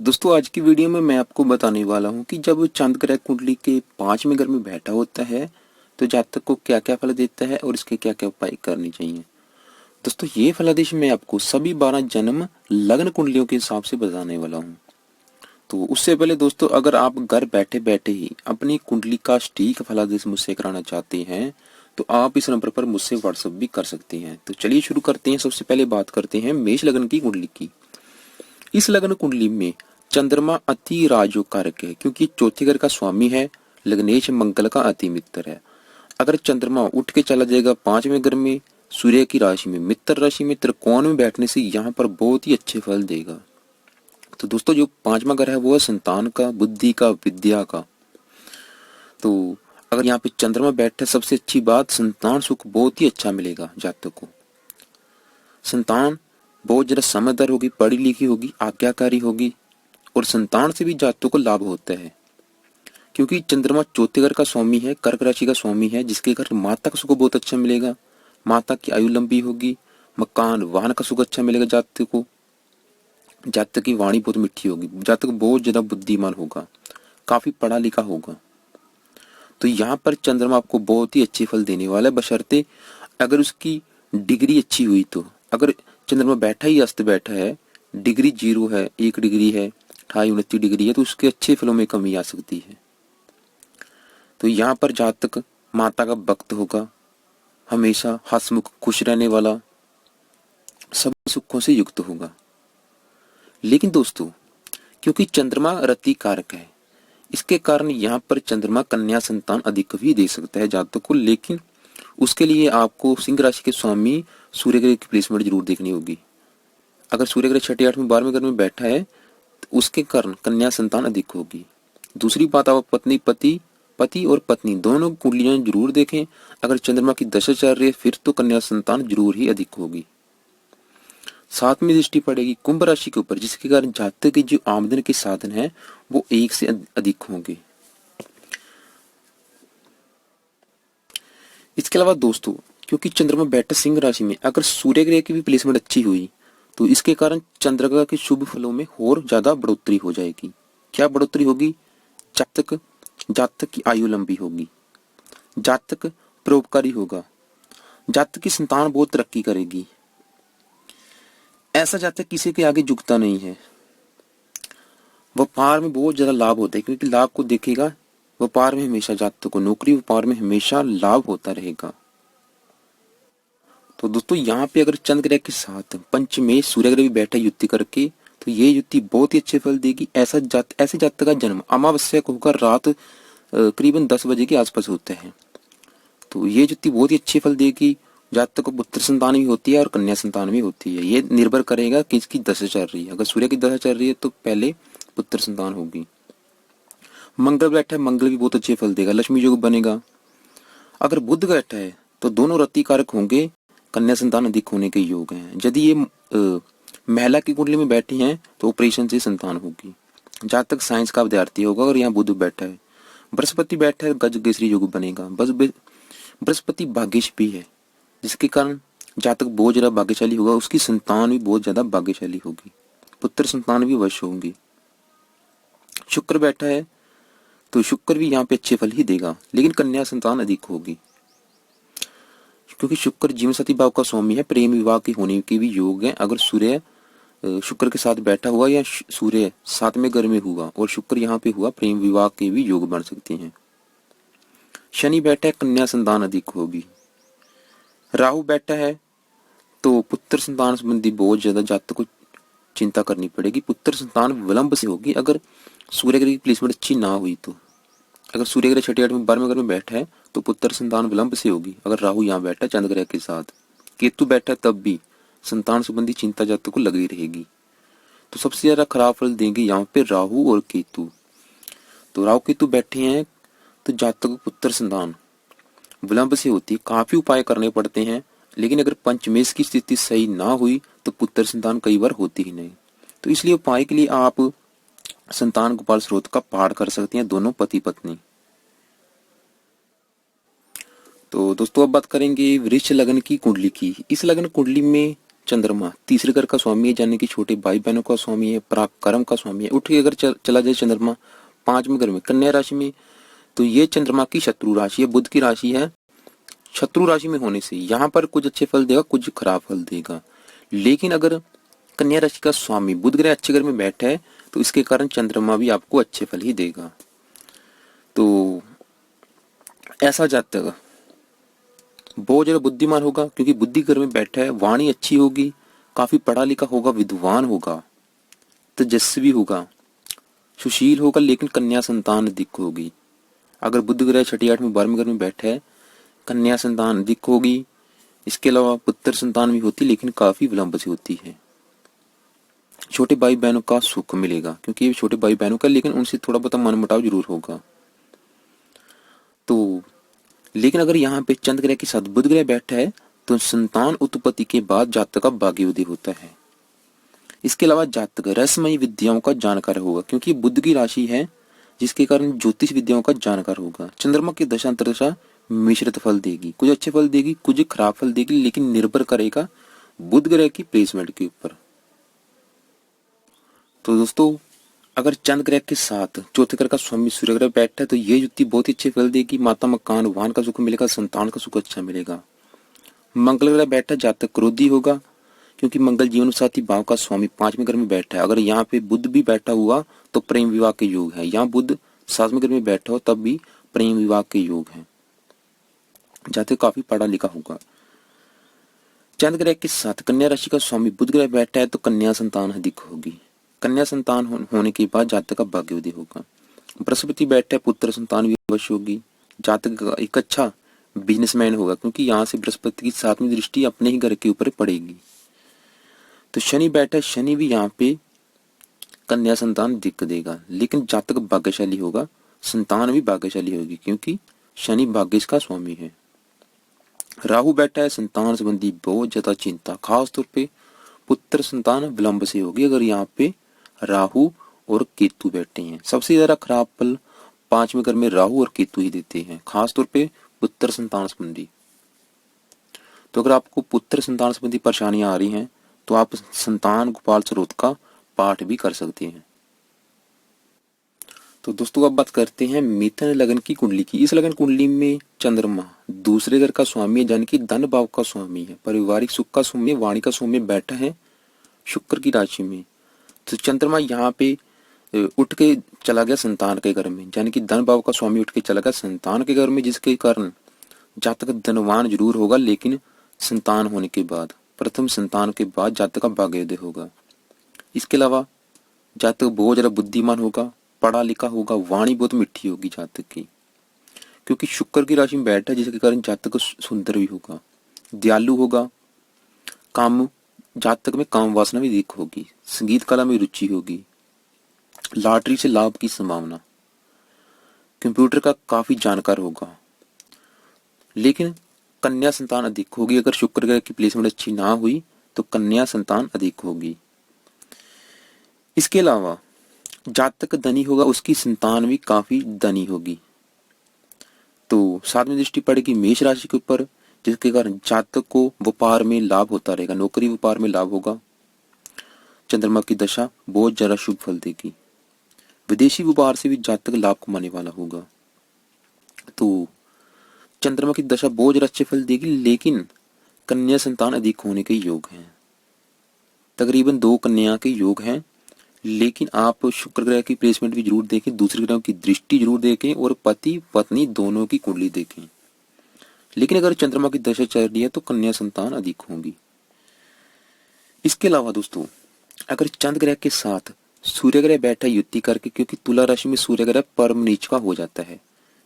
दोस्तों आज की वीडियो में मैं आपको बताने वाला हूँ कि जब चांद ग्रह कुंडली के 5वें घर में बैठा होता है तो जातक को क्या क्या फल देता है और इसके क्या क्या उपाय करने चाहिए। दोस्तों ये फलादेश मैं आपको सभी 12 जन्म लग्न कुंडलियों के हिसाब से बताने वाला हूँ। तो उससे पहले दोस्तों अगर आप घर बैठे बैठे ही अपनी कुंडली का सटीक फलादेश मुझसे कराना चाहते हैं तो आप इस नंबर पर मुझसे व्हाट्सएप भी कर सकते हैं। तो चलिए शुरू करते हैं। सबसे पहले बात करते हैं मेष लग्न की कुंडली की। इस लग्न कुंडली में चंद्रमा अति राजयोग कारक है क्योंकि चौथे घर का स्वामी है। लग्नेश मंगल का अति मित्र है। अगर चंद्रमा उठ के चला जाएगा 5वें घर में सूर्य की राशि में मित्र राशि में त्रिकोण में बैठने से यहाँ पर बहुत ही अच्छे फल देगा। तो दोस्तों जो 5वां घर है वो है संतान का, बुद्धि का, विद्या का। तो अगर यहाँ पे चंद्रमा बैठे सबसे अच्छी बात संतान सुख बहुत ही अच्छा मिलेगा जातक को। संतान बहुत ज्यादा समझदार होगी, पढ़ी लिखी होगी, आज्ञाकारी होगी और संतान से भी जातकों को लाभ होता है क्योंकि चंद्रमा चौथे घर का स्वामी है, कर्क राशि का स्वामी है, जिसके घर माता का सुख बहुत अच्छा मिलेगा। माता की आयु लंबी होगी, मकान वाहन का सुख अच्छा मिलेगा जातक को। जातक की वाणी बहुत मीठी होगी, जातक बहुत ज्यादा बुद्धिमान होगा, काफी पढ़ा लिखा होगा। तो यहाँ पर चंद्रमा आपको बहुत ही अच्छे फल देने वाला है बशर्ते अगर उसकी डिग्री अच्छी हुई तो। अगर चंद्रमा बैठा ही अस्त बैठा है, डिग्री 0 है, 1 डिग्री है, 28-29 डिग्री है तो उसके अच्छे फलों में कमी आ सकती है। तो यहाँ पर जातक माता का भक्त होगा, हमेशा हंसमुख खुश रहने वाला, सब सुखों से युक्त होगा। लेकिन दोस्तों क्योंकि चंद्रमा रति कारक है इसके कारण यहाँ पर चंद्रमा कन्या संतान अधिक भी दे सकता है जातक को। लेकिन उसके लिए आपको सिंह राशि के स्वामी सूर्य ग्रह की प्लेसमेंट जरूर देखनी होगी। अगर सूर्य ग्रह 6, 8 में 12वें घर में बैठा है तो उसके कारण कन्या संतान अधिक होगी। दूसरी बात आप पति और पत्नी दोनों कुंडलियां जरूर देखें। अगर चंद्रमा की दशा चल रही है फिर तो कन्या संतान जरूर ही अधिक होगी। साथ में दृष्टि पड़ेगी कुंभ राशि के ऊपर जिसके कारण जातक की जो आमदन के साधन है वो 1 से अधिक होंगे। इसके अलावा दोस्तों क्योंकि चंद्रमा बैठा सिंह राशि में अगर सूर्य ग्रह की भी प्लेसमेंट अच्छी हुई तो इसके कारण चंद्रमा के शुभ फलों में और ज्यादा बढ़ोतरी हो जाएगी। क्या बढ़ोतरी होगी? जातक की आयु लंबी होगी, जातक परोपकारी होगा, जातक की संतान बहुत तरक्की करेगी। ऐसा जातक किसी के आगे झुकता नहीं है। व्यापार में बहुत ज्यादा लाभ होता है क्योंकि लाभ को देखेगा व्यापार में हमेशा जातक को, नौकरी व्यापार में हमेशा लाभ होता रहेगा। तो दोस्तों यहाँ पे अगर चंद्र ग्रह के साथ पंचमेश सूर्य ग्रह भी बैठा युति करके तो ये युति बहुत ही अच्छे फल देगी। ऐसे जातक का जन्म अमावस्या को होकर रात करीबन 10 बजे के आसपास होता है। तो ये युति बहुत ही अच्छे फल देगी। जातक को पुत्र संतान भी होती है और कन्या संतान भी होती है। ये निर्भर करेगा कि इसकी दशा चल रही है। अगर सूर्य की दशा चल रही है तो पहले पुत्र संतान होगी। मंगल बैठा है, मंगल भी बहुत अच्छे फल देगा, लक्ष्मी योग बनेगा। अगर बुध बैठा है तो दोनों रति कारक होंगे, कन्या संतान अधिक होने के योग हैं। यदि ये महिला की कुंडली में बैठी हैं तो ऑपरेशन से संतान होगी। जातक साइंस का विद्यार्थी होगा और यहाँ बुध बैठा है। बृहस्पति बैठा है, गजकेसरी योग बनेगा। बस बृहस्पति भाग्यश भी है जिसके कारण जातक बहुत ज्यादा भाग्यशाली होगा, उसकी संतान भी बहुत ज्यादा भाग्यशाली होगी, पुत्र संतान भी अवश्य होंगी। शुक्र बैठा है तो शुक्र भी यहाँ पे अच्छे फल ही देगा लेकिन कन्या संतान अधिक होगी क्योंकि शुक्र जीवन साथी भाव का स्वामी है, प्रेम विवाह के होने के भी योग है। अगर सूर्य शुक्र के साथ बैठा हुआ या सूर्य 7वें घर में हुआ और शुक्र यहाँ पे हुआ, प्रेम विवाह के भी योग बन सकते हैं। शनि बैठा है, कन्या संतान अधिक होगी। राहु बैठा है तो पुत्र संतान संबंधी बहुत ज्यादा जातक को चिंता करनी पड़ेगी, पुत्र संतान विलंब से होगी अगर सूर्य ग्रह की प्लेसमेंट अच्छी ना हुई तो। अगर सूर्य ग्रह 6, 8 में 12वें घर में बैठा है तो पुत्र संतान विलंब से होगी। अगर राहु यहाँ बैठा है चंद्र ग्रह के साथ, केतु बैठा है तब भी संतान संबंधी चिंता जातक को लगी रहेगी। तो सबसे ज्यादा खराब फल देंगे यहाँ पे राहु और केतु। तो राहु केतु बैठे हैं तो जातक को पुत्र संतान विलंब से होती है, काफी उपाय करने पड़ते हैं। लेकिन अगर पंचमेश की स्थिति सही ना हुई तो पुत्र संतान कई बार होती ही नहीं। तो इसलिए उपाय के लिए आप संतान गोपाल स्रोत का पाठ कर सकते हैं, दोनों पति पत्नी। तो दोस्तों अब बात करेंगे वृश्चिक लग्न की कुंडली की। इस लग्न कुंडली में चंद्रमा तीसरे घर का स्वामी है, यानी कि छोटे भाई बहनों का स्वामी है, पराक्रम का स्वामी है। उठ के अगर चला जाए चंद्रमा पांचवें घर में कन्या राशि में, तो ये चंद्रमा की शत्रु राशि है, बुध की राशि है। शत्रु राशि में होने से यहाँ पर कुछ अच्छे फल देगा, कुछ खराब फल देगा। लेकिन अगर कन्या राशि का स्वामी बुध ग्रह अच्छे घर में बैठा है, तो इसके कारण चंद्रमा भी आपको अच्छे फल ही देगा। तो ऐसा जातक बहुत ज्यादा बुद्धिमान होगा, क्योंकि बुद्धि घर में बैठा है, वाणी अच्छी होगी, काफी पढ़ा लिखा होगा, विद्वान होगा, तेजस्वी होगा, सुशील होगा, लेकिन कन्या संतान अधिक होगी। अगर बुध ग्रह छठी आठ में 12वें घर में बैठा है, कन्या संतान अधिक होगी। इसके अलावा पुत्र संतान भी होती, लेकिन काफी विलंब से होती है। छोटे भाई बहनों का सुख मिलेगा, क्योंकि ये छोटे भाई बहनों का, लेकिन उनसे थोड़ा बहुत मनमुटाव जरूर होगा। तो लेकिन अगर यहाँ पे चंद्र ग्रह के साथ बुध ग्रह बैठा है, तो संतान उत्पत्ति के बाद जातक का भाग्योदय होता है। इसके अलावा जातक रसमयी विद्याओं का जानकार होगा, क्योंकि बुध की राशि है, जिसके कारण ज्योतिष विद्याओं का जानकार होगा। चंद्रमा की दशा अंतर्दशा मिश्रित फल देगी, कुछ अच्छे फल देगी, कुछ खराब फल देगी, लेकिन निर्भर करेगा बुध ग्रह की प्लेसमेंट के ऊपर। तो दोस्तों, अगर चंद्र ग्रह के साथ चौथे घर का स्वामी सूर्य ग्रह बैठा है, तो ये युति बहुत ही अच्छे फल देगी। माता मकान वाहन का सुख मिलेगा, संतान का सुख अच्छा मिलेगा। मंगल ग्रह बैठा जातक क्रोधी होगा, क्योंकि मंगल जीवन साथी भाव का स्वामी पांचवें घर में बैठा है। अगर यहाँ पे बुध भी बैठा हुआ तो प्रेम विवाह के योग है। यहाँ बुध सातवें घर में बैठा हो तब भी प्रेम विवाह के योग है। जातक काफी पढ़ा लिखा होगा। चंद्र ग्रह के साथ कन्या राशि का स्वामी बुध ग्रह बैठा है, तो कन्या संतान अधिक होगी। कन्या संतान होने के बाद जातक का भाग्योदय होगा। बृहस्पति बैठा है, पुत्र संतान भी अवश्य होगी। जातक एक अच्छा बिजनेसमैन होगा, क्योंकि यहाँ से बृहस्पति की सातवीं दृष्टि अपने ही घर के ऊपर पड़ेगी। तो शनि बैठा है, शनि भी यहाँ पे कन्या संतान दिक्कत देगा, लेकिन जातक भाग्यशाली होगा, संतान भी भाग्यशाली होगी, क्योंकि शनि भाग्य का स्वामी है। राहु बैठा है, संतान संबंधी बहुत ज्यादा चिंता, खास तौर पे पुत्र संतान विलंब से होगी अगर यहाँ पे राहु और केतु बैठे हैं। सबसे ज्यादा खराब फल पांचवें घर में राहु और केतु ही देते हैं, खास तौर पे पुत्र संतान संबंधी। तो अगर आपको पुत्र संतान संबंधी परेशानियां आ रही हैं, तो आप संतान गोपाल स्रोत का पाठ भी कर सकते हैं। तो दोस्तों, अब बात करते हैं मिथुन लगन की कुंडली की। इस लगन कुंडली में चंद्रमा दूसरे घर का स्वामी है, यानी कि धन भाव का स्वामी है, पारिवारिक सुख का स्वामी, वाणी का स्वामी बैठा है शुक्र की राशि में। तो चंद्रमा यहाँ पे उठ के चला गया संतान के घर में, यानी कि धन भाव का स्वामी उठ के चला गया संतान के घर में, जिसके कारण जातक धनवान जरूर होगा, लेकिन संतान होने के बाद, प्रथम संतान के बाद जातक का भाग्योदय होगा। इसके अलावा जातक बहुत ज्यादा बुद्धिमान होगा, पढ़ा लिखा होगा, वाणी बहुत मिठी होगी जातक की, क्योंकि शुक्र की राशि में बैठा है, जिसके कारण जातक सुंदर भी होगा, दयालु होगा, काम जातक में काम वासना भी अधिक होगी, संगीत कला में रुचि होगी, लॉटरी से लाभ की संभावना, कंप्यूटर का काफी जानकार होगा, लेकिन कन्या संतान अधिक होगी। अगर शुक्र ग्रह की प्लेसमेंट अच्छी ना हुई तो कन्या संतान अधिक होगी। इसके अलावा जातक धनी होगा, उसकी संतान भी काफी धनी होगी। तो सातवीं दृष्टि पड़ेगी मेष राशि के ऊपर, जिसके कारण जातक को व्यापार में लाभ होता रहेगा, नौकरी व्यापार में लाभ होगा। चंद्रमा की दशा बहुत ज्यादा शुभ फल देगी, विदेशी व्यापार से भी जातक लाभ कमाने वाला होगा। तो चंद्रमा की दशा बहुत ज्यादा अच्छे फल देगी, लेकिन कन्या संतान अधिक होने के योग हैं, तकरीबन 2 कन्या के योग हैं। लेकिन आप शुक्र ग्रह की प्लेसमेंट भी जरूर देखें, दूसरे ग्रहों की दृष्टि जरूर देखें, और पति पत्नी दोनों की कुंडली देखें। लेकिन अगर चंद्रमा की दशा चल रही है तो कन्या संतान अधिक होंगी। इसके अलावा दोस्तों, अगर चंद्र ग्रह के साथ सूर्य ग्रह बैठा युति करके, क्योंकि तुला राशि में सूर्य ग्रह परम नीच का हो जाता है,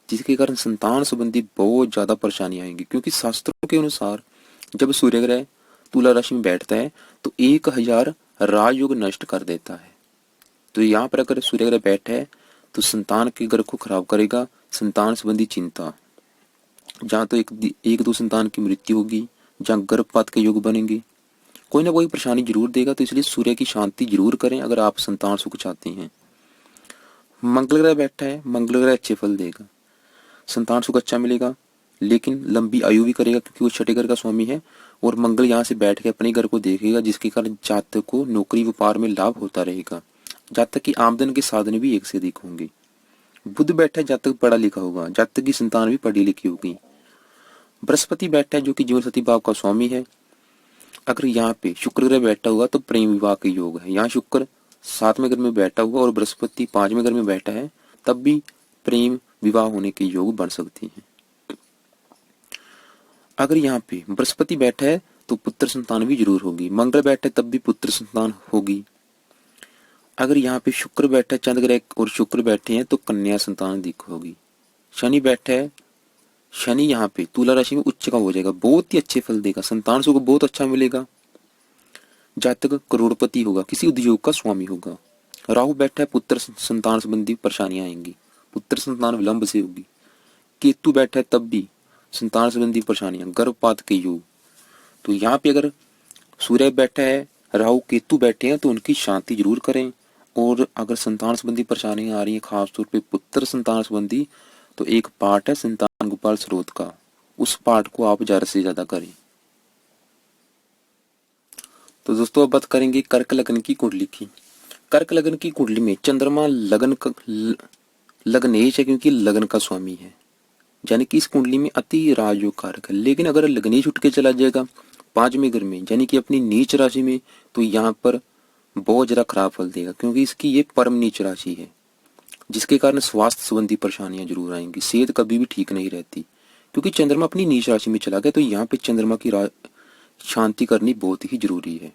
जिसके कारण संतान संबंधी बहुत ज्यादा परेशानी आएंगी, क्योंकि शास्त्रों के अनुसार जब सूर्य ग्रह तुला राशि में बैठता है तो 1000 राजयोग नष्ट कर देता है। तो यहाँ पर अगर सूर्य ग्रह बैठा है तो संतान के घर को खराब करेगा, संतान संबंधी चिंता, जहाँ तो एक दो संतान की मृत्यु होगी, जहाँ गर्भपात के योग बनेंगे, कोई ना कोई परेशानी जरूर देगा। तो इसलिए सूर्य की शांति जरूर करें अगर आप संतान सुख चाहते हैं। मंगल ग्रह बैठा है, मंगल ग्रह अच्छे फल देगा, संतान सुख अच्छा मिलेगा, लेकिन लंबी आयु भी करेगा, क्योंकि वो छठे घर का स्वामी है और मंगल यहाँ से बैठ के अपने घर को देखेगा, जिसके कारण जातक को नौकरी व्यापार में लाभ होता रहेगा। जातक की आमदन के साधन भी एक से अधिक होंगे। बुध बैठा है, जातक पढ़ा लिखा होगा, जातक की संतान भी पढ़ी लिखी होगी। बृहस्पति बैठा है जो कि जीवन साथी भाव का स्वामी है। अगर यहाँ पे शुक्र ग्रह बैठा हुआ तो प्रेम विवाह के योग है। यहाँ शुक्र 7वें घर में बैठा हुआ और बृहस्पति 5वें घर में बैठा है, तब भी प्रेम विवाह होने के योग बन सकती हैं। अगर यहाँ पे बृहस्पति बैठा है तो पुत्र संतान भी जरूर होगी। मंगल बैठा है तब भी पुत्र संतान होगी। अगर यहाँ पे शुक्र बैठा है, चंद्र ग्रह और शुक्र बैठे हैं तो कन्या संतान अधिक होगी। शनि बैठा है, शनि यहाँ पे तुला राशि में उच्च का हो जाएगा, बहुत ही अच्छे फल देगा, संतान सुख बहुत अच्छा मिलेगा। जातक करोड़पति होगा, किसी उद्योग का स्वामी होगा। राहु बैठा है, पुत्र संतान संबंधी परेशानियां आएंगी, पुत्र संतान विलंब से होगी। केतु बैठा है तब भी संतान संबंधी परेशानियां, गर्भपात के योग। तो यहाँ पे अगर सूर्य बैठा है, राहु केतु बैठे हैं तो उनकी शांति जरूर करें। और अगर संतान संबंधी परेशानियां आ रही हैं, खासतौर पे पुत्र संतान संबंधी, तो एक पाठ है संतान गोपाल स्रोत का, उस पाठ को आप ज्यादा से ज्यादा करें। तो दोस्तों अब बात करेंगे कर्क लगन की कुंडली की। कर्क लगन की कुंडली में चंद्रमा लग्नेश है, क्योंकि लगन का स्वामी है, यानी कि इस कुंडली में अति राजयोग कारक है। लेकिन अगर लग्नेश उठ के चला जाएगा 5वें घर में, यानी कि अपनी नीच राशि में, तो यहाँ पर बहुत ज्यादा खराब फल देगा, क्योंकि इसकी ये परम नीच राशि है, जिसके कारण स्वास्थ्य संबंधी परेशानियां जरूर आएंगी। सेहत कभी भी ठीक नहीं रहती, क्योंकि चंद्रमा अपनी नीच राशि में चला गया। तो यहाँ पे चंद्रमा की शांति करनी बहुत ही जरूरी है,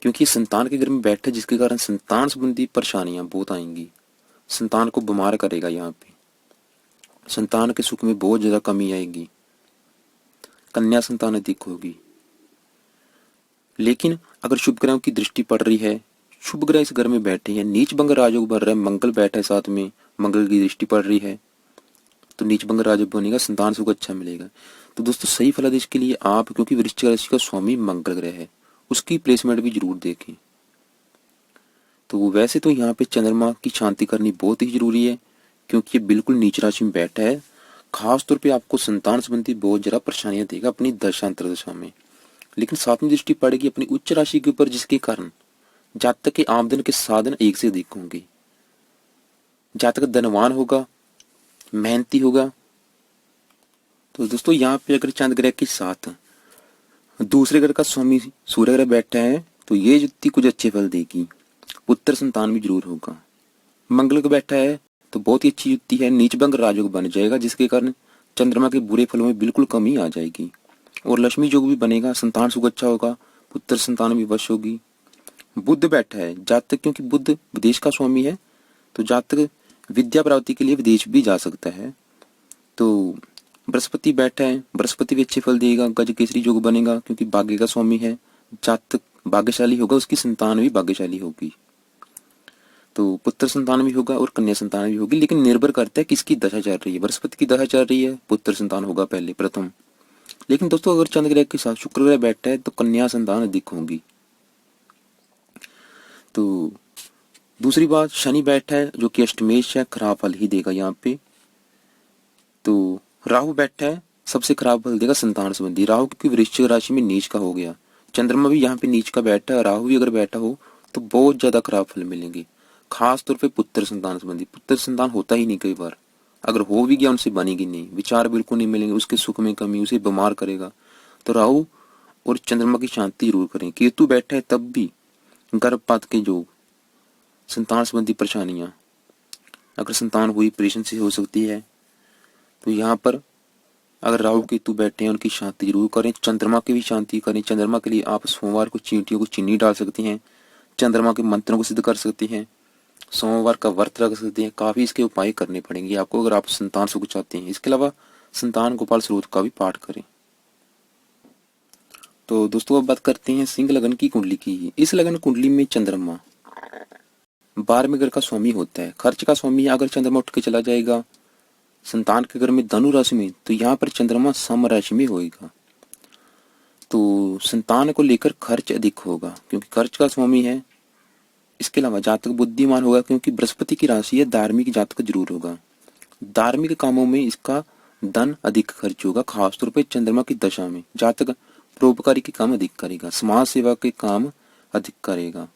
क्योंकि संतान के घर में बैठा है, जिसके कारण संतान संबंधी परेशानियां बहुत आएंगी। संतान को बीमार करेगा, यहाँ पे संतान के सुख में बहुत ज्यादा कमी आएगी, कन्या संतान अधिक होगी। लेकिन अगर शुभ ग्रहों की दृष्टि पड़ रही है, शुभ ग्रह इस घर में बैठे हैं, नीच भंग राजयोग बन रहा है, मंगल बैठा है साथ में, मंगल की दृष्टि पड़ रही है, तो नीच भंग राजयोग बनेगा, संतान सुख अच्छा मिलेगा। तो दोस्तों सही फलादेश के लिए आप, क्योंकि वृश्चिक राशि का स्वामी मंगल ग्रह है, उसकी प्लेसमेंट भी जरूर देखें। तो वैसे तो यहाँ पे चंद्रमा की शांति करनी बहुत ही जरूरी है, क्योंकि ये बिल्कुल नीच राशि में बैठा है। खास तौर पे आपको संतान संबंधी बहुत ज्यादा परेशानियां देगा अपनी दशांतर दशा में। लेकिन 7वीं दृष्टि पड़ेगी अपनी उच्च राशि के ऊपर, जिसके कारण जातक के आमदन के साधन एक से अधिक होंगे। जातक धनवान होगा, मेहनती होगा। तो दोस्तों यहाँ पे अगर चंद्र ग्रह के साथ दूसरे घर का स्वामी सूर्य ग्रह बैठा है, तो ये युक्ति कुछ अच्छे फल देगी, पुत्र संतान भी जरूर होगा। मंगल को बैठा है तो बहुत ही अच्छी युक्ति है, नीच भंग राजयोग बन जाएगा, जिसके कारण चंद्रमा के बुरे फलों में बिल्कुल कमी आ जाएगी। और लक्ष्मी योग भी बनेगा, संतान सुख अच्छा होगा, पुत्र संतान भी वश होगी। बुध बैठा है, जातक क्योंकि बुध विदेश का स्वामी है, तो जातक विद्या प्राप्ति के लिए विदेश भी जा सकता है। तो बृहस्पति बैठा है, बृहस्पति भी अच्छे फल देगा, गज केसरी योग बनेगा, क्योंकि भाग्य का स्वामी है, जातक भाग्यशाली होगा, उसकी संतान भी भाग्यशाली होगी। तो पुत्र संतान भी होगा और कन्या संतान भी होगी, लेकिन निर्भर करता है किसकी दशा चल रही है। बृहस्पति की दशा चल रही है, पुत्र संतान होगा पहले प्रथम। लेकिन दोस्तों अगर चंद्र ग्रह के साथ शुक्र ग्रह बैठा है तो कन्या संतान अधिक होगी। तो दूसरी बात, शनि बैठा है जो कि अष्टमेश है, खराब फल ही देगा यहाँ पे। तो राहु बैठा है, सबसे खराब फल देगा संतान संबंधी। राहु क्योंकि वृश्चिक राशि में नीच का हो गया, चंद्रमा भी यहाँ पे नीच का बैठा है, राहु भी अगर बैठा हो तो बहुत ज्यादा खराब फल मिलेंगे। खास तौर पे पुत्र संतान संबंधी, पुत्र संतान होता ही नहीं, कई बार अगर हो भी गया उनसे बनेगी नहीं, विचार बिल्कुल नहीं मिलेंगे, उसके सुख में कमी, उसे बीमार करेगा। तो राहु और चंद्रमा की शांति जरूर करें। केतु बैठा है तब भी गर्भपात के योग, संतान संबंधी परेशानियां, अगर संतान हुई ऑपरेशन से हो सकती है। तो यहाँ पर अगर राहु केतु बैठे हैं उनकी शांति जरूर करें, चंद्रमा की भी शांति करें। चंद्रमा के लिए आप सोमवार को चींटियों को चीनी डाल सकती हैं, चंद्रमा के मंत्रों को सिद्ध कर सकती हैं, सोमवार का व्रत रख सकते हैं। काफी इसके उपाय करने पड़ेंगे आपको अगर आप संतान सुख चाहते हैं। इसके अलावा संतान गोपाल स्रोत का भी पाठ करें। तो दोस्तों अब बात करते हैं सिंह लगन की कुंडली की। इस लगन कुंडली में चंद्रमा 12वें घर का स्वामी होता है, खर्च का स्वामी है। अगर चंद्रमा उठ के चला जाएगा संतान के घर में धनु राशि में, तो यहाँ पर चंद्रमा सम राशि में होगा, तो संतान को लेकर खर्च अधिक होगा, क्योंकि खर्च का स्वामी है। इसके अलावा जातक बुद्धिमान होगा, क्योंकि बृहस्पति की राशि है, धार्मिक जातक जरूर होगा। धार्मिक कामों में इसका धन अधिक खर्च होगा, खासतौर पर चंद्रमा की दशा में। जातक परोपकारी के काम अधिक करेगा, समाज सेवा के काम अधिक करेगा।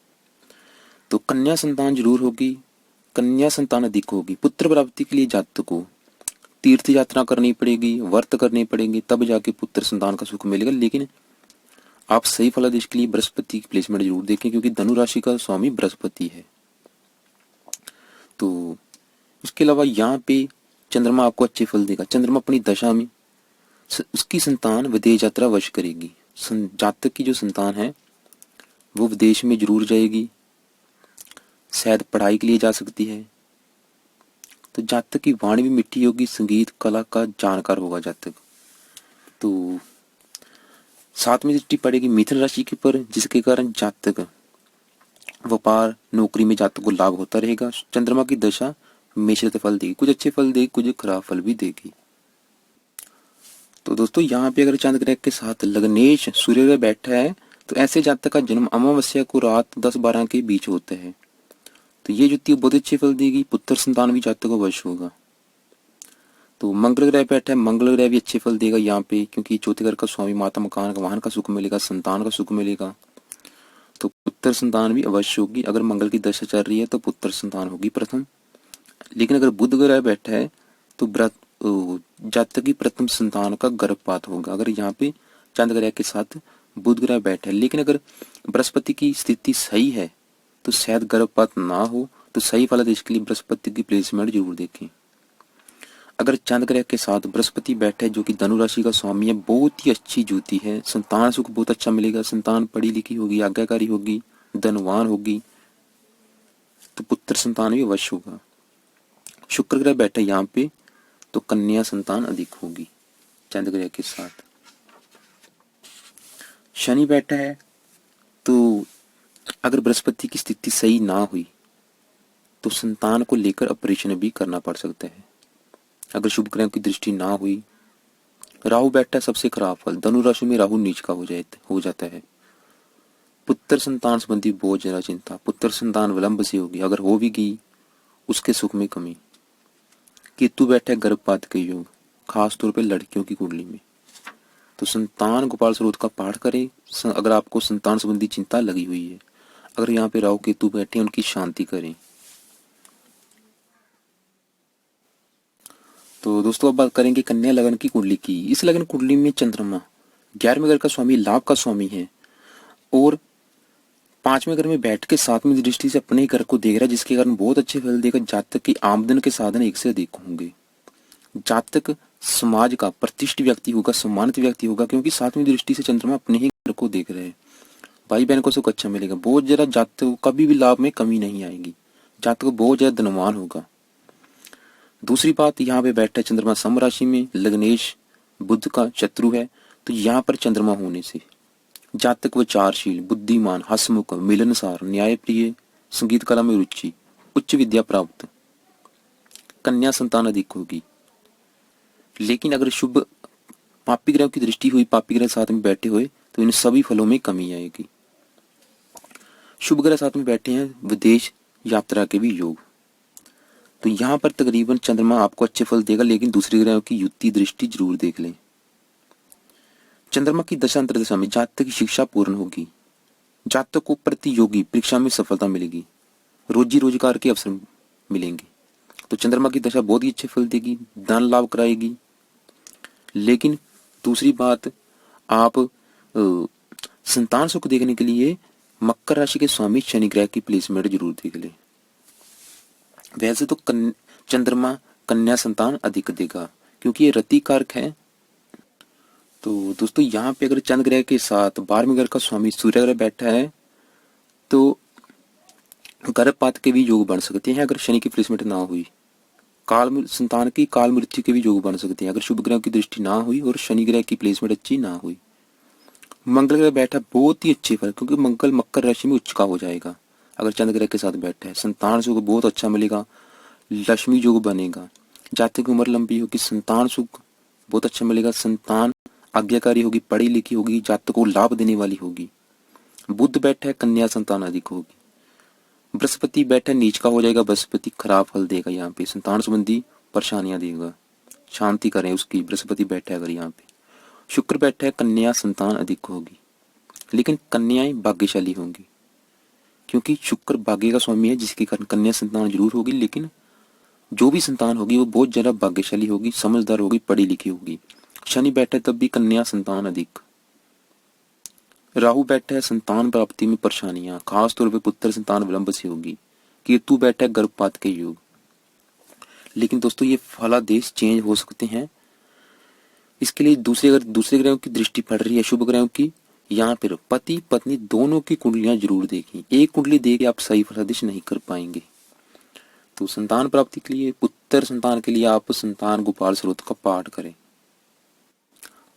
तो कन्या संतान जरूर होगी, कन्या संतान अधिक होगी। पुत्र प्राप्ति के लिए जातक को तीर्थ यात्रा करनी पड़ेगी, व्रत करने पड़ेंगे, तब जाके पुत्र संतान का सुख मिलेगा। लेकिन आप सही फलादेश के लिए बृहस्पति की प्लेसमेंट जरूर देखें, क्योंकि धनु राशि का स्वामी बृहस्पति है। तो इसके अलावा यहाँ पे चंद्रमा आपको अच्छे फल देगा। चंद्रमा अपनी दशा में उसकी संतान विदेश यात्रा अवश्य करेगी। जातक की जो संतान है वो विदेश में जरूर जाएगी, शायद पढ़ाई के लिए जा सकती है। तो जातक की वाणी भी मिठी होगी, संगीत कला का जानकार होगा जातक। तो 7वीं दृष्टि पड़ेगी मिथुन राशि के ऊपर, जिसके कारण जातक व्यापार नौकरी में जातक को लाभ होता रहेगा। चंद्रमा की दशा मिश्रित फल देगी, कुछ अच्छे फल देगी, कुछ खराब फल भी देगी। तो दोस्तों यहाँ पे अगर चंद्र ग्रह के साथ लग्नेश सूर्य ग्रह बैठा है तो ऐसे जातक का जन्म अमावस्या को रात 10-12 के बीच होता है। तो ये युति बहुत अच्छे फल देगी, पुत्र संतान भी जातक को अवश्य होगा। तो मंगल ग्रह बैठा है, मंगल ग्रह भी अच्छे फल देगा यहाँ पे, क्योंकि चौथे घर का स्वामी माता मकान का वाहन का सुख मिलेगा, संतान का सुख मिलेगा। तो पुत्र संतान भी अवश्य होगी। अगर मंगल की दशा चल रही है तो पुत्र संतान होगी प्रथम। लेकिन अगर बुध ग्रह बैठा है तो जातक की प्रथम संतान का गर्भपात होगा। अगर यहाँ पे चंद्र ग्रह के साथ बुध ग्रह बैठा है, लेकिन अगर बृहस्पति की स्थिति सही है तो शायद गर्भपात ना हो। तो सही फलादेश के लिए बृहस्पति की प्लेसमेंट जरूर देखें। अगर चंद्र ग्रह के साथ बृहस्पति बैठे है जो कि धनु राशि का स्वामी है, बहुत ही अच्छी ज्योति है, संतान सुख बहुत अच्छा मिलेगा। संतान पढ़ी लिखी होगी, आज्ञाकारी होगी, धनवान होगी, तो पुत्र संतान भी अवश्य होगा। शुक्र ग्रह बैठा है यहाँ पे तो कन्या संतान अधिक होगी चंद्र ग्रह के साथ। शनि बैठा है तो अगर बृहस्पति की स्थिति सही ना हुई तो संतान को लेकर ऑपरेशन भी करना पड़ सकता है। अगर शुभ ग्रह की दृष्टि ना हुई। राहु बैठा है, सबसे खराब फल, धनु राशि में राहु नीच का हो जाता है। पुत्र संतान संबंधी बहुत ज्यादा चिंता, पुत्र संतान विलंब से होगी, अगर हो भी गई उसके सुख में कमी। केतु बैठा है, गर्भपात के योग, खास तौर पे लड़कियों की कुंडली में। तो संतान गोपाल स्रोत का पाठ करें अगर आपको संतान संबंधी चिंता लगी हुई है। अगर यहाँ पे राहु केतु बैठे उनकी शांति करें। तो दोस्तों अब बात करेंगे कन्या लगन की कुंडली की। इस लगन कुंडली में चंद्रमा 11वें घर का स्वामी, लाभ का स्वामी है और 5वें घर में बैठ के 7वीं दृष्टि से अपने घर को देख रहा है, जिसके कारण बहुत अच्छे फल देगा। जातक की आमदन के साधन एक से अधिक होंगे। जातक समाज का प्रतिष्ठित व्यक्ति होगा, सम्मानित व्यक्ति होगा, क्योंकि 7वीं दृष्टि से चंद्रमा अपने ही घर को देख रहे हैं। भाई बहन को सुख अच्छा मिलेगा, बहुत ज्यादा जातक को कभी भी लाभ में कमी नहीं आएगी। जातक को बहुत ज्यादा धनवान होगा। दूसरी बात, यहाँ पे बैठा है चंद्रमा सिंह राशि में, लग्नेश बुध का शत्रु है। तो यहाँ पर चंद्रमा होने से जातक विचारशील, बुद्धिमान, हंसमुख, मिलनसार, न्यायप्रिय, संगीत कला में रुचि, उच्च विद्या प्राप्त, कन्या संतान अधिक होगी। लेकिन अगर शुभ पापी ग्रह की दृष्टि हुई, पापी ग्रह साथ में बैठे हुए, तो इन सभी फलों में कमी आएगी। शुभ ग्रह साथ में बैठे हैं, विदेश यात्रा के भी योग। तो यहाँ पर तकरीबन चंद्रमा आपको अच्छे फल देगा, लेकिन दूसरे ग्रहों की युति दृष्टि जरूर देख लें। चंद्रमा की दशा अंतर्दशा में जातक की शिक्षा पूर्ण होगी, जातक को प्रतियोगी परीक्षा में सफलता मिलेगी, रोजी रोजगार के अवसर मिलेंगे। तो चंद्रमा की दशा बहुत ही अच्छे फल देगी, धन लाभ कराएगी। लेकिन दूसरी बात, आप संतान सुख देखने के लिए मकर राशि के स्वामी शनि ग्रह की प्लेसमेंट जरूर देख ले। वैसे तो चंद्रमा कन्या संतान अधिक देगा, क्योंकि ये रति कारक है। तो दोस्तों यहाँ पे अगर चंद्र ग्रह के साथ 12वें घर का स्वामी सूर्य ग्रह बैठा है तो गर्भपात के भी योग बन सकते हैं अगर शनि की प्लेसमेंट ना हुई। संतान की काल मृत्यु के भी योग बन सकते हैं अगर शुभ ग्रह की दृष्टि ना हुई और शनि ग्रह की प्लेसमेंट अच्छी ना हुई। मंगल ग्रह बैठा बहुत ही अच्छे फल, क्योंकि मंगल मकर राशि में उच्च का हो जाएगा अगर चंद्र ग्रह के साथ बैठा है। संतान सुख बहुत अच्छा मिलेगा, लक्ष्मी योग बनेगा, जातक की उम्र लंबी होगी, संतान सुख बहुत अच्छा मिलेगा, संतान आज्ञाकारी होगी, पढ़ी लिखी होगी, जातक को लाभ देने वाली होगी। बुध बैठा है, कन्या संतान अधिक होगी। बृहस्पति बैठा नीच का हो जाएगा, बृहस्पति खराब फल देगा, यहाँ पे संतान संबंधी परेशानियां देगा, शांति करें उसकी। बृहस्पति बैठा है अगर यहाँ पे शुक्र बैठा है कन्या, संतान अधिक होगी, लेकिन कन्याएं भाग्यशाली होंगी, क्योंकि शुक्र भाग्य का स्वामी है, जिसके कारण कन्या संतान जरूर होगी, लेकिन जो भी संतान होगी वो बहुत ज्यादा भाग्यशाली होगी, समझदार होगी, पढ़ी लिखी होगी। शनि बैठा है तब भी कन्या संतान अधिक। राहु बैठा है संतान प्राप्ति में परेशानियां, खास तौर पे पुत्र संतान विलंब से होगी। केतु बैठा है गर्भपात के योग। लेकिन दोस्तों ये फलादेश चेंज हो सकते हैं, इसके लिए अगर दूसरे ग्रहों की दृष्टि पड़ रही है, शुभ ग्रहों की, यहाँ पर पति पत्नी दोनों की कुंडलियां जरूर देखें। एक कुंडली देख के आप सही फलादेश नहीं कर पाएंगे। तो संतान प्राप्ति के लिए, पुत्र संतान के लिए आप संतान गोपाल स्रोत का पाठ करें।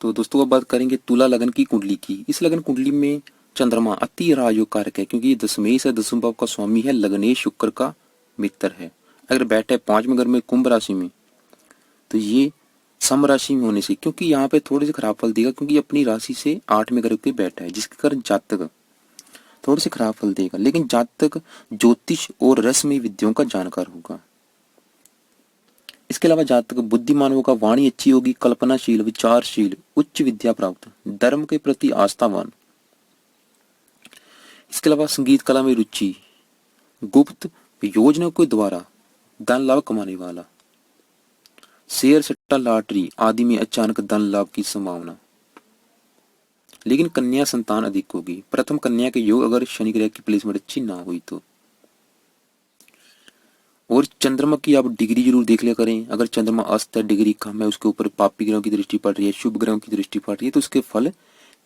तो दोस्तों अब बात करेंगे तुला लगन की कुंडली की। इस लगन कुंडली में चंद्रमा अति राजयोग कारक है, क्योंकि ये दशमेश है, दसम भाव का स्वामी है, लगनेश शुक्र का मित्र है। अगर बैठा है 5वें घर में कुंभ राशि में, तो ये सम राशि में होने से, क्योंकि यहाँ पे थोड़े से खराब फल देगा, क्योंकि अपनी राशि से 8वें घर पे बैठा है, जिसके कारण जातक थोड़े से खराब फल देगा। लेकिन जातक ज्योतिष और रसमयी विद्याओं का जानकार होगा। इसके अलावा जातक बुद्धिमान होगा, वाणी अच्छी होगी, कल्पनाशील, विचारशील, उच्च विद्या प्राप्त, धर्म के प्रति आस्थावान। इसके अलावा संगीत कला में रुचि, गुप्त योजनाओं के द्वारा धन लाभ कमाने वाला, शेयर सट्टा लॉटरी आदि में अचानक धन लाभ की संभावना। लेकिन कन्या संतान अधिक होगी। प्रथम कन्या के योग अगर शनि ग्रह की प्लेसमेंट अच्छी ना हुई तो। और चंद्रमा की आप डिग्री जरूर देख लिया करें। अगर चंद्रमा अस्त है, डिग्री कम है, उसके ऊपर पापी ग्रहों की दृष्टि पड़ रही है, शुभ ग्रहों की दृष्टि पड़ रही है, तो उसके फल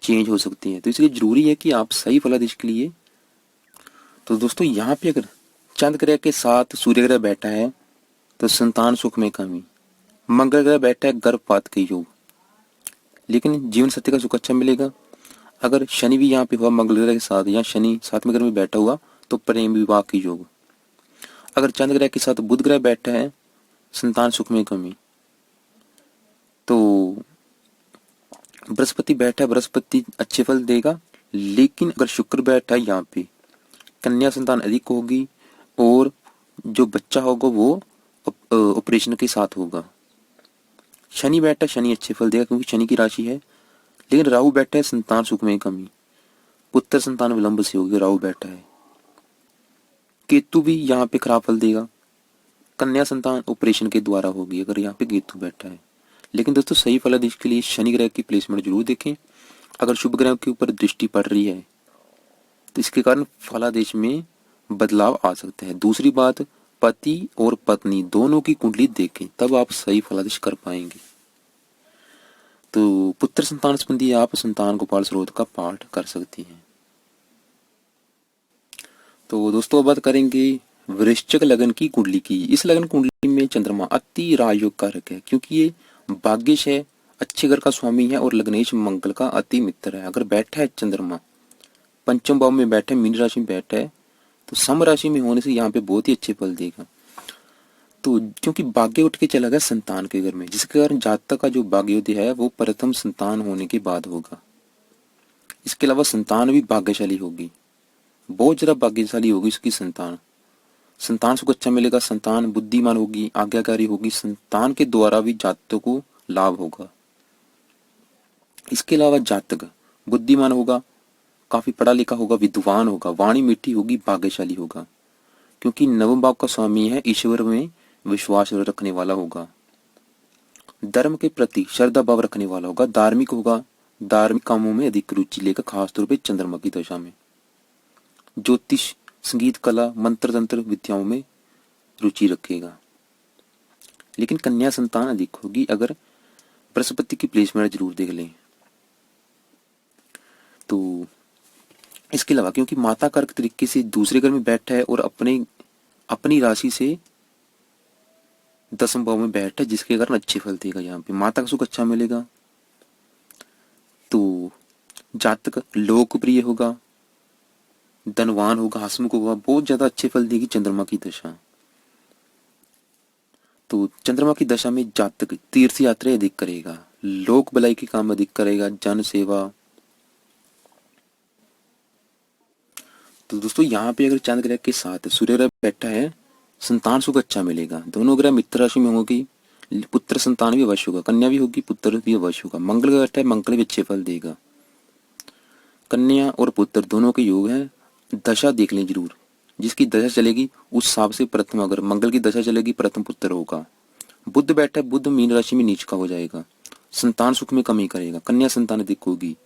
चेंज हो सकते हैं। तो इसलिए जरूरी है कि आप सही फलादेश के लिए। तो दोस्तों यहाँ पे अगर चंद्र ग्रह के साथ सूर्य ग्रह बैठा है तो संतान सुख में कमी, मंगल ग्रह बैठा है गर्भपात के योग, लेकिन जीवन सत्य का सुख अच्छा मिलेगा। अगर शनि भी यहाँ पे हुआ मंगल ग्रह के साथ, या शनि 7वें घर में बैठा हुआ, तो प्रेम विवाह के योग। अगर चंद्र ग्रह के साथ बुध ग्रह बैठा है, संतान सुख में कमी। तो बृहस्पति बैठा है, बृहस्पति अच्छे फल देगा। लेकिन अगर शुक्र बैठा है यहाँ पे, कन्या संतान अधिक होगी, और जो बच्चा होगा वो ऑपरेशन के साथ होगा। शनि बैठा, शनि अच्छे फल देगा, क्योंकि शनि की राशि है। लेकिन राहु बैठा है, संतान सुख में कमी, पुत्र संतान विलंब से होगी, राहु बैठा है। केतु भी यहाँ पे खराब फल देगा, कन्या संतान ऑपरेशन के द्वारा होगी अगर यहाँ पे केतु बैठा है। लेकिन दोस्तों सही फलादेश के लिए शनि ग्रह की प्लेसमेंट जरूर देखें। अगर शुभ ग्रह के ऊपर दृष्टि पड़ रही है तो इसके कारण फलादेश में बदलाव आ सकते हैं। दूसरी बात, पति और पत्नी दोनों की कुंडली देखें, तब आप सही फलादेश कर पाएंगे। तो पुत्र संतान संबंधी आप संतान गोपाल स्रोत का पाठ कर सकती हैं। तो दोस्तों अब बात करेंगे वृश्चिक लगन की कुंडली की। इस लगन कुंडली में चंद्रमा अति राजयोग कारक है, क्योंकि ये भाग्यश है, अच्छे घर का स्वामी है, और लग्नेश मंगल का अति मित्र है। अगर बैठा है चंद्रमा 5वें भाव में बैठा है, मीन राशि में बैठा है, तो सम राशि में होने से यहाँ पे बहुत ही अच्छे फल देगा। तो क्योंकि भाग्य उठ के चला गया संतान के घर में, जिसके कारण जातक का जो भाग्योदय है वो प्रथम संतान होने के बाद होगा। इसके अलावा संतान भी भाग्यशाली होगी, बहुत ज्यादा भाग्यशाली होगी इसकी संतान। संतान सुख अच्छा मिलेगा, संतान बुद्धिमान होगी, आज्ञाकारी होगी, संतान के द्वारा भी जातक को लाभ होगा। इसके अलावा जातक बुद्धिमान होगा, काफी पढ़ा लिखा होगा, विद्वान होगा, वाणी मीठी होगी, भाग्यशाली होगा, क्योंकि नवम भाव का स्वामी है, ईश्वर में विश्वास रखने वाला होगा, धर्म के प्रति श्रद्धा भाव रखने वाला होगा, धार्मिक होगा, धार्मिक कामों में अधिक रुचि लेगा, खासतौर पर चंद्रमा की दशा में। ज्योतिष, संगीत कला, मंत्र तंत्र विद्याओं में रुचि रखेगा। लेकिन कन्या संतान अधिक होगी। अगर बृहस्पति की प्लेसमेंट जरूर देख लें। तो इसके अलावा क्योंकि माता कारक तरीके से दूसरे घर में बैठा है और अपनी राशि से 10वें भाव में बैठा है, जिसके कारण अच्छे फल देगा। यहाँ पे माता का सुख अच्छा मिलेगा। तो जातक लोकप्रिय होगा, धनवान होगा, हंसमुख होगा, बहुत ज्यादा अच्छे फल देगी चंद्रमा की दशा। तो चंद्रमा की दशा में जातक तीर्थ यात्रा अधिक करेगा, लोक भलाई के काम अधिक करेगा, जन सेवा। तो दोस्तों यहाँ पे अगर चंद्र ग्रह के साथ सूर्य ग्रह बैठा है, संतान सुख अच्छा मिलेगा। दोनों ग्रह मित्र राशि में होगी, पुत्र संतान भी अवश्य होगा, कन्या भी होगी, पुत्र भी अवश्य होगा। मंगल का बैठा है, मंगल भी अच्छे फल देगा। कन्या और पुत्र दोनों के योग हैं। दशा देख लें जरूर, जिसकी दशा चलेगी उस हिसाब से प्रथम, अगर मंगल की दशा चलेगी प्रथम पुत्र होगा। बुध बैठा है, बुध मीन राशि में नीच का हो जाएगा, संतान सुख में कमी करेगा, कन्या संतान अधिक होगी।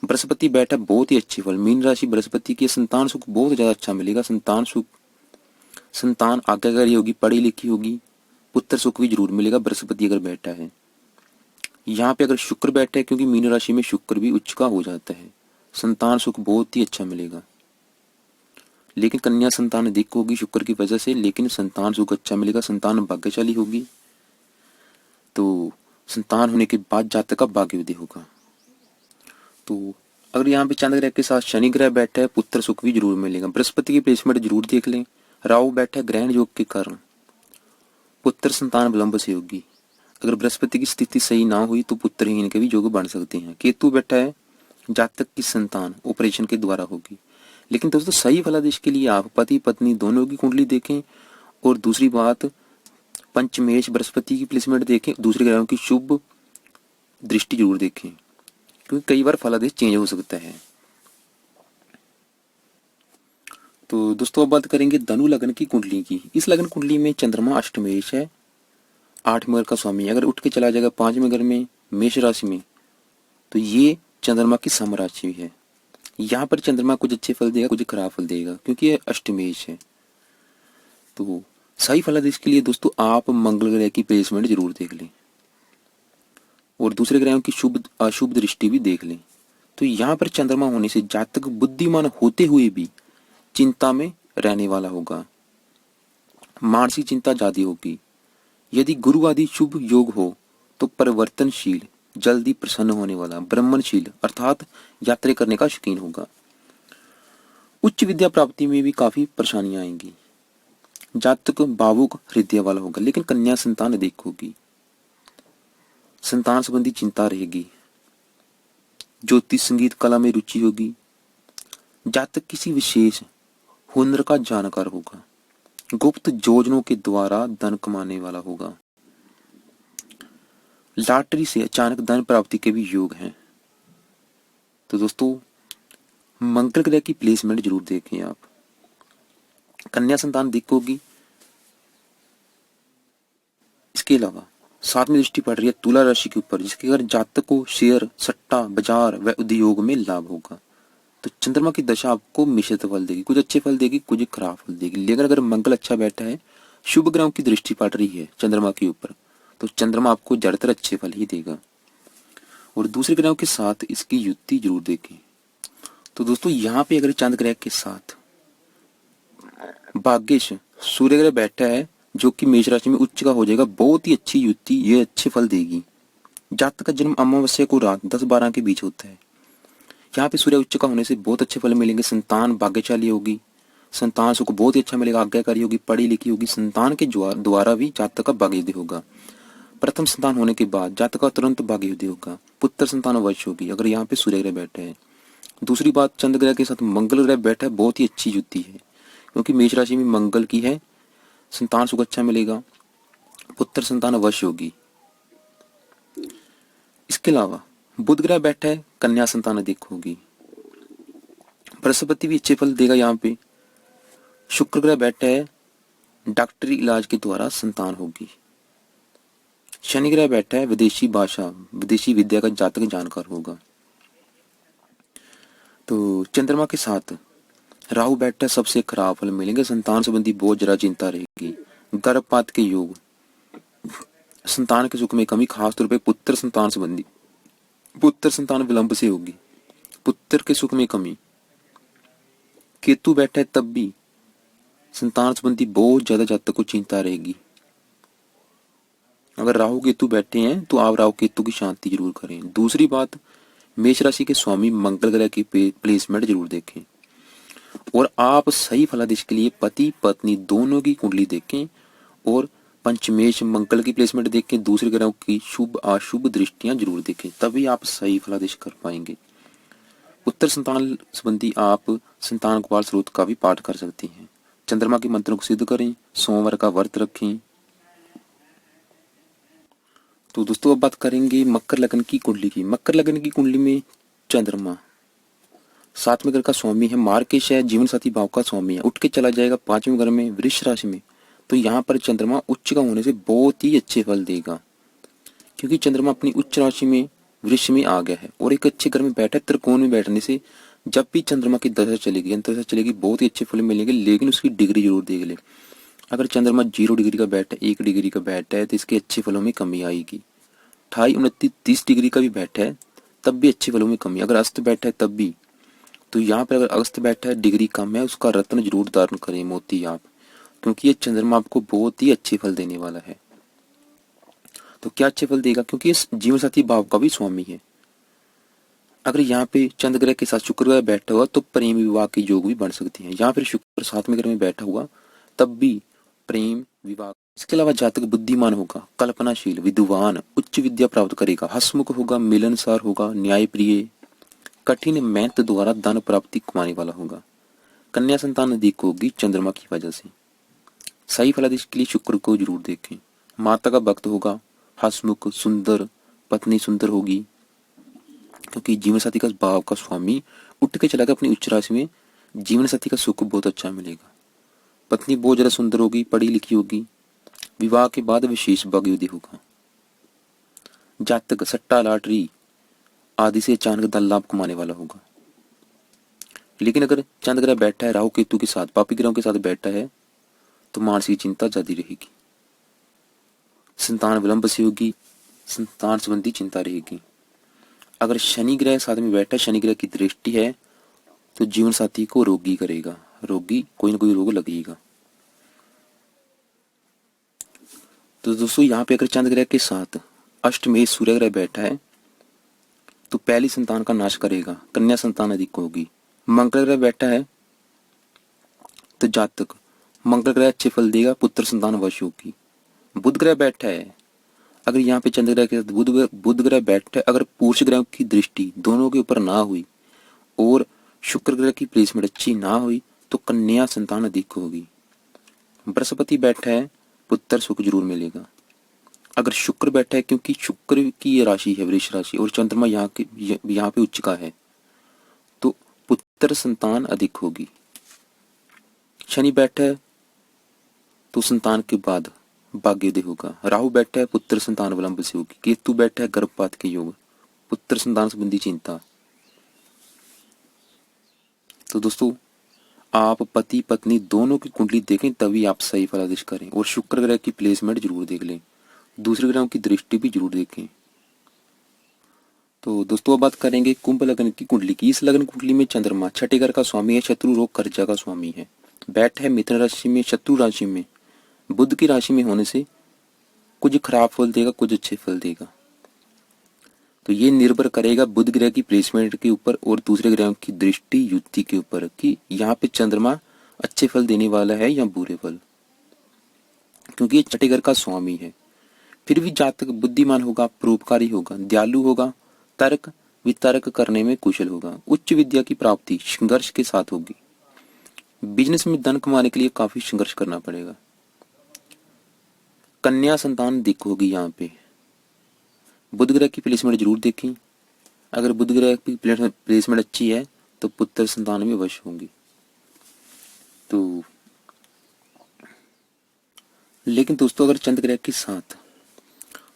बृहस्पति बैठा, बहुत ही अच्छी फल, मीन राशि बृहस्पति की, संतान सुख बहुत ज्यादा अच्छा मिलेगा। संतान सुख, संतान आज्ञाकारी होगी, पढ़ी लिखी होगी, पुत्र सुख भी जरूर मिलेगा बृहस्पति अगर बैठा है। यहाँ पे अगर शुक्र बैठा है, क्योंकि मीन राशि में शुक्र भी उच्च का हो जाता है, संतान सुख बहुत ही अच्छा मिलेगा। लेकिन कन्या संतान अधिक होगी शुक्र की वजह से, लेकिन संतान सुख अच्छा मिलेगा, संतान भाग्यशाली होगी। तो संतान होने के बाद जातक का भाग्योदय होगा। तो अगर यहाँ पे चंद्र ग्रह के साथ शनि ग्रह बैठा है, पुत्र सुख भी जरूर मिलेगा। बृहस्पति की प्लेसमेंट जरूर देख लें। राहु बैठा है ग्रहण योग के कारण, पुत्र संतान विलंब से होगी। अगर बृहस्पति की स्थिति सही ना हुई तो पुत्रहीन के भी योग बन सकते हैं। केतु बैठा है, जातक की संतान ऑपरेशन के द्वारा होगी। लेकिन दोस्तों सही फलादेश के लिए आप पति पत्नी दोनों की कुंडली देखें, और दूसरी बात पंचमेश बृहस्पति की प्लेसमेंट देखें, दूसरे ग्रहों की शुभ दृष्टि जरूर देखें, क्योंकि कई बार फलादेश चेंज हो सकता है। तो दोस्तों अब बात करेंगे धनु लग्न की कुंडली की। इस लग्न कुंडली में चंद्रमा अष्टमेश है, 8 घर का स्वामी। अगर उठ के चला जाएगा 5वें घर में मेष राशि में, तो ये चंद्रमा की समराशि है। यहाँ पर चंद्रमा कुछ अच्छे फल देगा, कुछ खराब फल देगा, क्योंकि ये अष्टमेश है। तो सही फलादेश के लिए दोस्तों आप मंगल ग्रह की प्लेसमेंट जरूर देख लें, और दूसरे ग्रहों की शुभ अशुभ दृष्टि भी देख लें। तो यहाँ पर चंद्रमा होने से जातक बुद्धिमान होते हुए भी चिंता में रहने वाला होगा, मानसिक चिंता ज्यादा होगी। यदि गुरु आदि शुभ योग हो तो परिवर्तनशील, जल्दी प्रसन्न होने वाला, ब्रह्मणशील अर्थात यात्रा करने का शौकीन होगा। उच्च विद्या प्राप्ति में भी काफी परेशानियां आएंगी। जातक भावुक हृदय वाला होगा, लेकिन कन्या संतान अधिक होगी, संतान संबंधी चिंता रहेगी। ज्योतिष संगीत कला में रुचि होगी। जातक किसी विशेष हुनर का जानकार होगा। गुप्त योजनाओं के द्वारा धन कमाने वाला होगा। लॉटरी से अचानक धन प्राप्ति के भी योग हैं। तो दोस्तों मंगल ग्रह की प्लेसमेंट जरूर देखें आप। कन्या संतान अधिक होगी। इसके अलावा 7वीं दृष्टि पड़ रही है तुला राशि के ऊपर, जिसके अगर जातक को शेयर, सट्टा, बाजार व उद्योग में लाभ होगा। तो चंद्रमा की दशा आपको मिश्रित फल देगी, कुछ अच्छे फल देगी, कुछ खराब फल देगी। लेकिन अगर मंगल अच्छा बैठा है, शुभ ग्रहों की दृष्टि पड़ रही है चंद्रमा के ऊपर, तो चंद्रमा आपको ज्यादातर अच्छे फल ही देगा। और दूसरे ग्रहों के साथ इसकी युति जरूर देखें। तो दोस्तों यहाँ पे अगर चंद्र ग्रह के साथ भाग्येश सूर्य ग्रह बैठा है, जो कि मेष राशि में उच्च का हो जाएगा, बहुत ही अच्छी युति, ये अच्छे फल देगी। जातक का जन्म अमावस्या को रात 10-12 के बीच होता है। यहाँ पे सूर्य उच्च का होने से बहुत अच्छे फल मिलेंगे। संतान भाग्यशाली होगी, संतान सुख बहुत ही अच्छा मिलेगा, आज्ञाकारी होगी, पढ़ी लिखी होगी। संतान के द्वारा भी जातक का भाग्योदय होगा। प्रथम संतान होने के बाद जातक का तुरंत भाग्योदय होगा। पुत्र संतान अवश्य होगी अगर यहाँ पे सूर्य ग्रह बैठे हैं। दूसरी बात, चंद्र ग्रह के साथ मंगल ग्रह बैठा है, बहुत ही अच्छी युति है, क्योंकि मेष राशि में मंगल की है। संतान सुख अच्छा मिलेगा, पुत्र संतान अवश्य होगी। इसके अलावा बुध ग्रह बैठा है, कन्या संतान अधिक होगी। बृहस्पति भी अच्छे फल देगा यहाँ पे। शुक्र ग्रह बैठा है, डॉक्टरी इलाज के द्वारा संतान होगी। शनि ग्रह बैठा है, विदेशी भाषा, विदेशी विद्या का जातक जानकार होगा। तो चंद्रमा के साथ राहु बैठा है, सबसे खराब फल मिलेंगे। संतान संबंधी बहुत जरा चिंता रहेगी। गर्भपात के योग, संतान के सुख में कमी, खासतौर पे पुत्र संतान संबंधी, पुत्र संतान विलंब से होगी, पुत्र के सुख में कमी। केतु बैठा है तब भी संतान संबंधी बहुत ज्यादा जातक को चिंता रहेगी। अगर राहु केतु बैठे हैं तो आप राहु केतु की शांति जरूर करें। दूसरी बात, मेष राशि के स्वामी मंगल ग्रह की प्लेसमेंट जरूर देखें, और आप सही फलादेश के लिए पति पत्नी दोनों की कुंडली देखें, और पंचमेश मंगल की प्लेसमेंट देखें, दूसरे ग्रहों की शुभ अशुभ दृष्टियां जरूर देखें, तभी आप सही फलादेश कर पाएंगे। उत्तर संतान संबंधी आप संतान गोपाल स्रोत का भी पाठ कर सकते हैं। चंद्रमा के मंत्रों को सिद्ध करें, सोमवार का व्रत रखें। तो दोस्तों अब बात करेंगे मकर लगन की कुंडली की। मकर लगन की कुंडली में चंद्रमा 7वें घर का स्वामी है, मार्केश है, जीवन साथी भाव का स्वामी है, उठ के चला जाएगा 5वें घर में वृष राशि में। तो यहाँ पर चंद्रमा उच्च का होने से बहुत ही अच्छे फल देगा, क्योंकि चंद्रमा अपनी उच्च राशि में वृक्ष में आ गया है और एक अच्छे घर में बैठा है। त्रिकोण में बैठने से जब भी चंद्रमा की दशा चलेगी, अंतर्दशा चलेगी, बहुत ही अच्छे फल मिलेंगे, लेकिन उसकी डिग्री जरूर देख ले। अगर चंद्रमा 0 डिग्री का बैठा है, 1 डिग्री का बैठा है, तो इसके अच्छे फलों में कमी आएगी। 28, 29, 30 डिग्री का भी बैठा है तब भी अच्छे फलों में कमी। अगर अस्त बैठा है तब भी। तो यहाँ पर अगर अस्त बैठा है, डिग्री कम है, उसका रत्न जरूर धारण करें, मोती आप, क्योंकि ये चंद्रमा आपको बहुत ही अच्छे फल देने वाला है। तो क्या अच्छे फल देगा, क्योंकि इस जीवन साथी भाव का भी स्वामी है। अगर यहाँ पे चंद्र ग्रह के साथ शुक्र ग्रह बैठा हुआ तो प्रेम विवाह के योग भी बन सकते हैं, या फिर शुक्र 7वें घर में बैठा हुआ तब भी प्रेम विवाह। इसके अलावा जातक बुद्धिमान होगा, कल्पनाशील, विद्वान, उच्च विद्या प्राप्त करेगा, हंसमुख होगा, मिलनसार होगा, न्यायप्रिय, कठिन मेहनत द्वारा धन प्राप्ति कमाने वाला होगा। कन्या संतान अधिक होगी चंद्रमा की वजह से। सही फलादेश के लिए शुक्र को जरूर देखें। माता का भक्त होगा, हंसमुख, सुंदर, पत्नी सुंदर होगी, क्योंकि जीवन साथी का भाव का स्वामी उठ के चला गया अपनी उच्च राशि में। जीवन साथी का सुख बहुत अच्छा मिलेगा। पत्नी बहुत ज्यादा सुंदर होगी, पढ़ी लिखी होगी, विवाह के बाद विशेष भाग्योदय होगा। जातक सट्टा लॉटरी आदि से अचानक धन लाभ कमाने वाला होगा। लेकिन अगर चंद्र ग्रह बैठा है राहु केतु के साथ, पापी ग्रहों के साथ बैठा है, तो मानसिक चिंता ज्यादा रहेगी, संतान विलंब से होगी, संतान संबंधी चिंता रहेगी। अगर शनि ग्रह साथ में बैठा है, शनि ग्रह की दृष्टि है, तो जीवन साथी को रोगी करेगा, रोगी कोई ना कोई रोग लगेगा। तो दोस्तों यहाँ पे अगर चंद्र ग्रह के साथ अष्टमेश सूर्य ग्रह बैठा है तो पहली संतान का नाश करेगा, कन्या संतान अधिक होगी। मंगल ग्रह बैठा है तो जातक मंगल ग्रह अच्छे फल देगा, पुत्र संतान वश होगी। बुध ग्रह बैठा है, अगर यहाँ पे चंद्र ग्रह के साथ बुध ग्रह बैठा है, अगर पुरुष ग्रह की दृष्टि दोनों के ऊपर ना हुई और शुक्र ग्रह की प्लेसमेंट अच्छी ना हुई तो कन्या संतान अधिक होगी। बृहस्पति बैठा है, पुत्र सुख जरूर मिलेगा। अगर शुक्र बैठा है, क्योंकि शुक्र की ये राशि है वृष राशि और चंद्रमा यहाँ पे उच्च का है, तो पुत्र संतान अधिक होगी। शनि बैठा है तो संतान के बाद भाग्योदय होगा। राहु बैठा है, पुत्र संतान विलंब से होगी। केतु बैठा है, गर्भपात के योग, पुत्र संतान संबंधी चिंता। तो दोस्तों आप पति पत्नी दोनों की कुंडली देखें तभी आप सही फलादेश करें, और शुक्र ग्रह की प्लेसमेंट जरूर देख लें, दूसरे ग्रहों की दृष्टि भी जरूर देखें। तो दोस्तों अब बात करेंगे कुंभ लग्न की कुंडली की। इस लग्न कुंडली में चंद्रमा छठे घर का स्वामी है, शत्रु रोग कर्जा का स्वामी है, बैठ है मिथुन राशि में, शत्रु राशि में, बुध की राशि में होने से कुछ खराब फल देगा, कुछ अच्छे फल देगा। तो ये निर्भर करेगा बुध ग्रह की प्लेसमेंट के ऊपर और दूसरे ग्रहों की दृष्टि युक्ति के ऊपर कि यहाँ पे चंद्रमा अच्छे फल देने वाला है या बुरे फल, क्योंकि ये छठे घर का स्वामी है। फिर भी जातक बुद्धिमान होगा, परोपकारी होगा, दयालु होगा, तर्क वितर्क करने में कुशल होगा, उच्च विद्या की प्राप्ति संघर्ष के साथ होगी। बिजनेस में धन कमाने के लिए काफी संघर्ष करना पड़ेगा। कन्या संतान दिख होगी। यहाँ पे बुध ग्रह की प्लेसमेंट जरूर देखें, अगर बुध ग्रह की प्लेसमेंट अच्छी है तो पुत्र संतान में वश होंगी। तो लेकिन दोस्तों अगर चंद्र ग्रह के साथ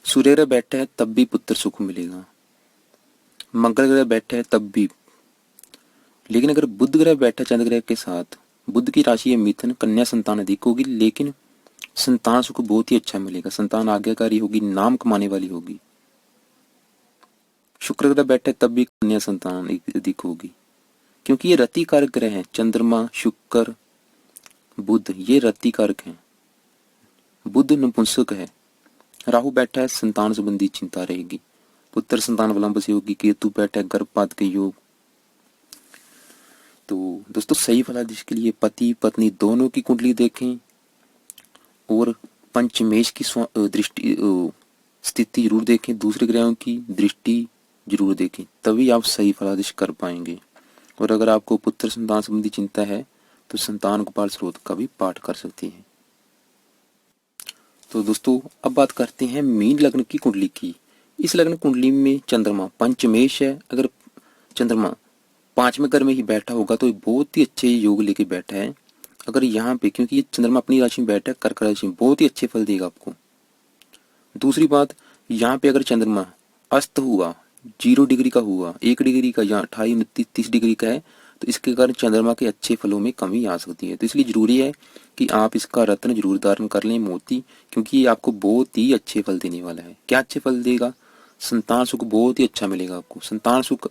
सूर्य ग्रह बैठा है तब भी पुत्र सुख मिलेगा, मंगल ग्रह बैठा है तब भी। लेकिन अगर बुध ग्रह बैठा चंद्र ग्रह के साथ, बुध की राशि है मिथुन, कन्या संतान अधिक होगी, लेकिन संतान सुख बहुत ही अच्छा मिलेगा, संतान आज्ञाकारी होगी, नाम कमाने वाली होगी। शुक्र ग्रह बैठा है तब भी कन्या संतान अधिक होगी, क्योंकि ये रति कारक ग्रह हैं। चंद्रमा, शुक्र, बुध ये रति कारक हैं। बुध नपुंसक है। राहु बैठा है, संतान संबंधी चिंता रहेगी, पुत्र संतान विलंब से होगी। केतु बैठा है, गर्भपात के योग। तो दोस्तों सही फलादेश के लिए पति पत्नी दोनों की कुंडली देखें और पंचमेश की दृष्टि स्थिति जरूर देखें, दूसरे ग्रहों की दृष्टि जरूर देखें, तभी आप सही फलादेश कर पाएंगे। और अगर आपको पुत्र संतान संबंधी चिंता है तो संतान गोपाल स्रोत का भी पाठ कर सकते हैं। तो दोस्तों अब बात करते हैं मीन लग्न की कुंडली की। इस लग्न कुंडली में चंद्रमा पंचमेश है। अगर चंद्रमा पांचवें घर में ही बैठा होगा तो ये बहुत ही अच्छे योग लेके बैठा है। अगर यहाँ पे, क्योंकि ये चंद्रमा अपनी राशि में बैठा है कर्क राशि में, बहुत ही अच्छे फल देगा आपको। दूसरी बात, यहाँ पे अगर चंद्रमा अस्त हुआ, 0 डिग्री का हुआ, 1 डिग्री का या 28, 29, 30 डिग्री का है, तो इसके कारण चंद्रमा के अच्छे फलों में कमी आ सकती है। तो इसलिए जरूरी है कि आप इसका रत्न जरूर धारण कर लें, मोती, क्योंकि ये आपको बहुत ही अच्छे फल देने वाला है। क्या अच्छे फल देगा? संतान सुख बहुत ही अच्छा मिलेगा आपको। संतान सुख,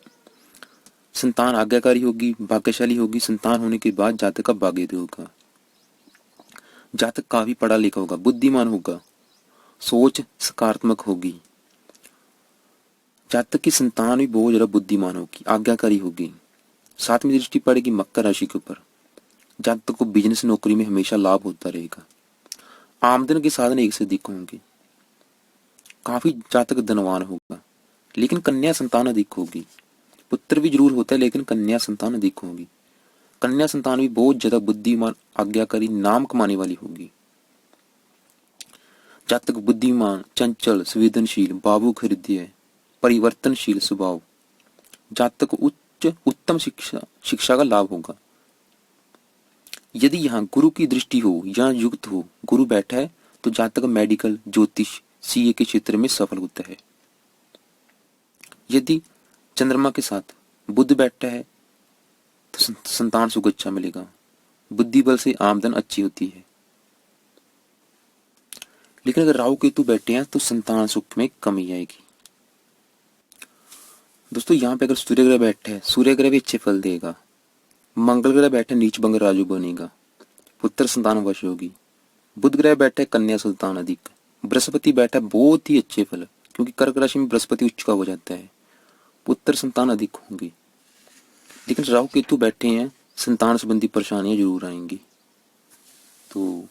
संतान आज्ञाकारी होगी, भाग्यशाली होगी। संतान होने के बाद जातक का भाग्य होगा। जातक काफी पढ़ा लिखा होगा, बुद्धिमान होगा, सोच सकारात्मक होगी। जातक की संतान भी बहुत ज्यादा बुद्धिमान होगी, आज्ञाकारी होगी। साथ में दृष्टि पड़ेगी मकर राशि के ऊपर। जातक को बिजनेस नौकरी में हमेशा लाभ होता रहेगा। आमदन के साधन एक से अधिक होंगे। काफी जातक धनवान होगा, लेकिन कन्या संतान अधिक होगी। पुत्र भी जरूर होता है, लेकिन कन्या संतान अधिक होगी। कन्या संतान भी बहुत ज्यादा बुद्धिमान, आज्ञाकारी, नाम कमाने वाली होगी। जातक बुद्धिमान, चंचल, संवेदनशील, भावुक हृदय, परिवर्तनशील स्वभाव। जातक को उच्च उत्तम शिक्षा का लाभ होगा। यदि यहाँ गुरु की दृष्टि हो या युक्त हो, गुरु बैठा है, तो जातक मेडिकल, ज्योतिष, सीए के क्षेत्र में सफल होता है। यदि चंद्रमा के साथ बुध बैठा है तो संतान सुख अच्छा मिलेगा। बुद्धि बल से आमदन अच्छी होती है। लेकिन अगर राहु केतु बैठे हैं तो संतान सुख में कमी आएगी। दोस्तों यहाँ पे अगर सूर्य ग्रह बैठे हैं, सूर्य ग्रह भी अच्छे फल देगा। मंगल ग्रह बैठे नीच भंग राजू बनेगा, पुत्र संतान वश होगी। बुध ग्रह बैठे कन्या संतान अधिक। बृहस्पति बैठा बहुत ही अच्छे फल, क्योंकि कर्क राशि में बृहस्पति उच्च का हो जाता है, पुत्र संतान अधिक होंगे। लेकिन राहु केतु बैठे हैं, संतान संबंधी परेशानियां जरूर आएंगी। तो